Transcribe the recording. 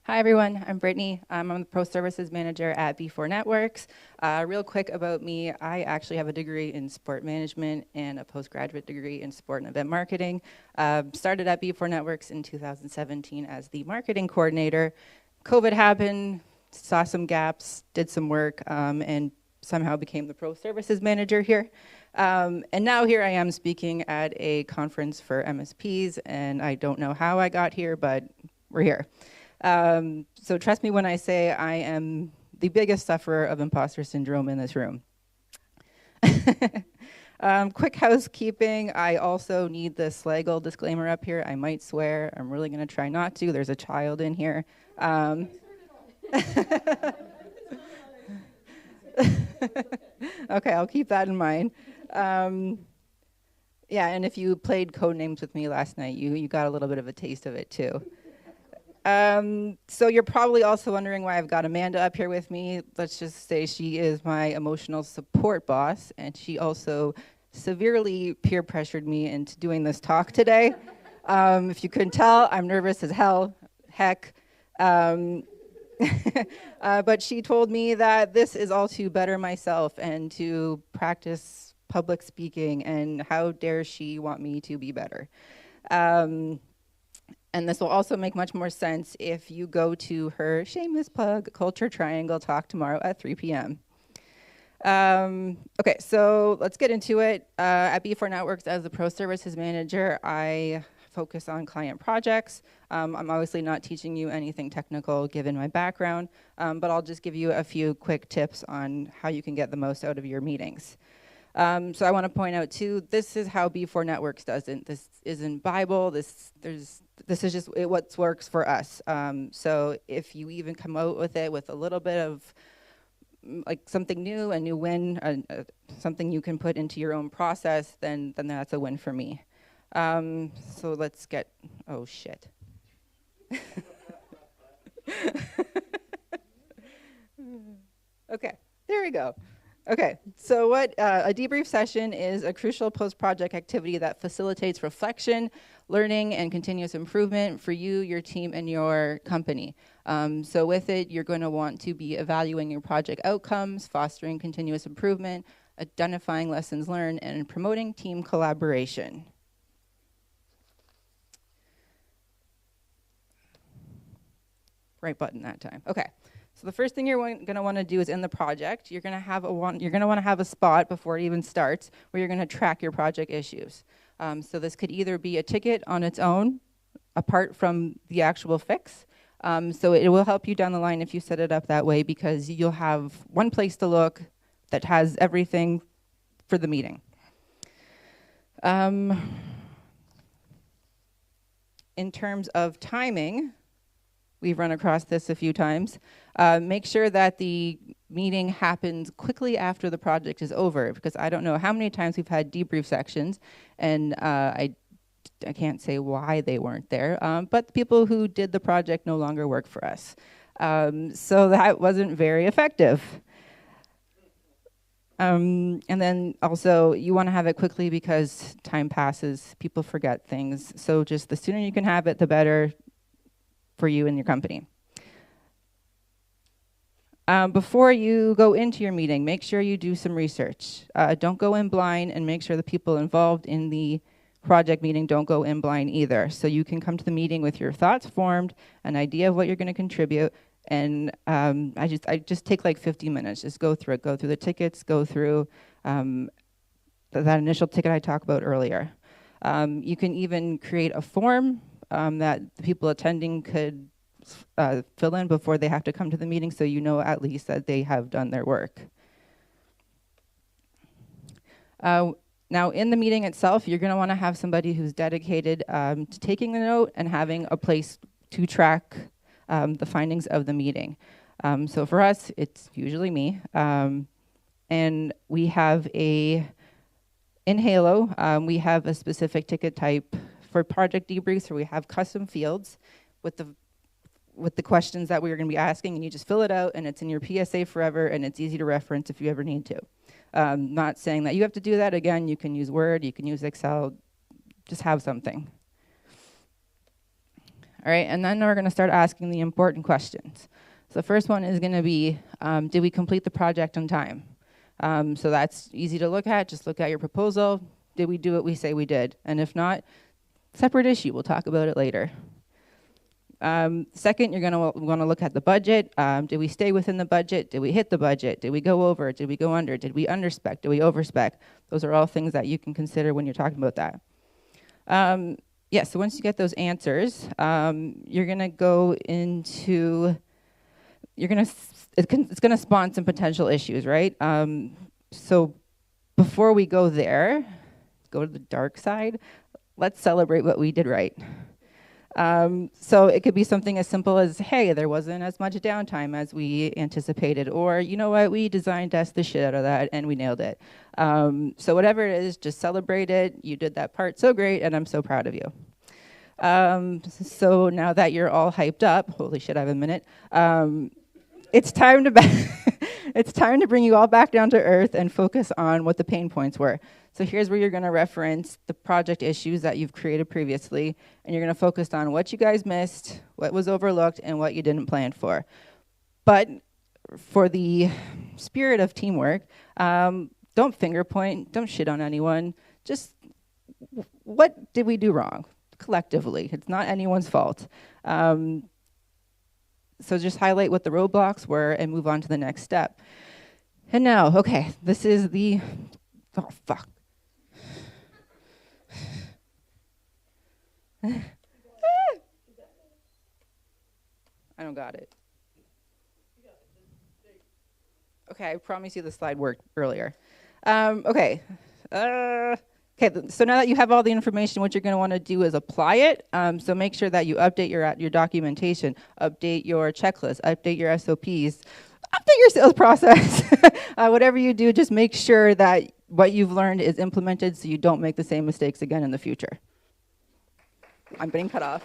Hi everyone, I'm Brittnee. I'm the Pro Services Manager at B4 Networks. Real quick about me, I actually have a degree in sport management and a postgraduate degree in sport and event marketing. Started at B4 Networks in 2017 as the marketing coordinator. COVID happened, saw some gaps, did some work, and somehow became the Pro Services Manager here. And now here I am speaking at a conference for MSPs, and I don't know how I got here, but we're here. So trust me when I say I am the biggest sufferer of imposter syndrome in this room. Quick housekeeping, I also need the Slagle disclaimer up here. I might swear, I'm really gonna try not to. There's a child in here. Okay, I'll keep that in mind. Yeah, and if you played Codenames with me last night, you got a little bit of a taste of it too. So you're probably also wondering why I've got Amanda up here with me. Let's just say she is my emotional support boss, and she also severely peer pressured me into doing this talk today. If you couldn't tell, I'm nervous as hell, heck. But she told me that this is all to better myself and to practice public speaking, and how dare she want me to be better. And this will also make much more sense if you go to her shameless plug, Culture Triangle talk tomorrow at 3 p.m. Okay, so let's get into it. At B4 Networks, as the Pro Services Manager, I focus on client projects. I'm obviously not teaching you anything technical given my background, but I'll just give you a few quick tips on how you can get the most out of your meetings. So I want to point out too, this is how B4 Networks does it. This isn't Bible. This is just what works for us. So if you even come out with it with a little bit of like something new, a new win, something you can put into your own process, then that's a win for me. So let's get, oh shit. Okay, there we go. Okay, so what a debrief session is a crucial post-project activity that facilitates reflection, learning, and continuous improvement for you, your team, and your company. So with it, you're going to want to be evaluating your project outcomes, fostering continuous improvement, identifying lessons learned, and promoting team collaboration. Right button that time. Okay. So the first thing you're going to want to do is in the project, you're going to want to have a spot before it even starts where you're going to track your project issues. So this could either be a ticket on its own, apart from the actual fix. So it will help you down the line if you set it up that way, because you'll have one place to look that has everything for the meeting. In terms of timing, we've run across this a few times. Make sure that the meeting happens quickly after the project is over, because I don't know how many times we've had debrief sections, and I can't say why they weren't there, but the people who did the project no longer work for us. So that wasn't very effective. And then also, you want to have it quickly because time passes, people forget things. So just the sooner you can have it, the better for you and your company. Before you go into your meeting, make sure you do some research. Don't go in blind, and make sure the people involved in the project meeting don't go in blind either. So you can come to the meeting with your thoughts formed, an idea of what you're going to contribute, and I just take like 50 minutes. Just go through it. Go through the tickets. Go through that initial ticket I talked about earlier. You can even create a form that the people attending could fill in before they have to come to the meeting, so you know at least that they have done their work. Now, in the meeting itself, you're going to want to have somebody who's dedicated to taking the note and having a place to track the findings of the meeting. So for us, it's usually me. And we have in Halo, we have a specific ticket type for project debriefs, where we have custom fields with the questions that we're going to be asking, and you just fill it out, and it's in your PSA forever, and it's easy to reference if you ever need to. Not saying that you have to do that. Again, you can use Word, you can use Excel, just have something. All right, and then we're going to start asking the important questions. So the first one is going to be, did we complete the project on time? So that's easy to look at. Just look at your proposal. Did we do what we say we did? And if not, separate issue. We'll talk about it later. Second, you're going to want to look at the budget. Did we stay within the budget? Did we hit the budget? Did we go over? Did we go under? Did we underspec? Did we overspec? Those are all things that you can consider when you're talking about that. Yeah, so once you get those answers, you're going to go into, it's going to spawn some potential issues, right? So before we go there, go to the dark side, let's celebrate what we did right. So it could be something as simple as, hey, there wasn't as much downtime as we anticipated, or you know what, we design test the shit out of that and we nailed it. So whatever it is, just celebrate it. You did that part so great, and I'm so proud of you. So now that you're all hyped up, holy shit, I have a minute. It's time to it's time to bring you all back down to earth and focus on what the pain points were. So here's where you're going to reference the project issues that you've created previously, and you're going to focus on what you guys missed, what was overlooked, and what you didn't plan for. But for the spirit of teamwork, don't finger point, don't shit on anyone. Just what did we do wrong collectively? It's not anyone's fault. So just highlight what the roadblocks were and move on to the next step. And now, okay, this is the, oh, fuck. I don't got it. Okay, I promise you the slide worked earlier. Okay. Okay, so now that you have all the information, what you're going to want to do is apply it. So make sure that you update your documentation, update your checklist, update your SOPs, update your sales process. Whatever you do, just make sure that what you've learned is implemented so you don't make the same mistakes again in the future. I'm getting cut off.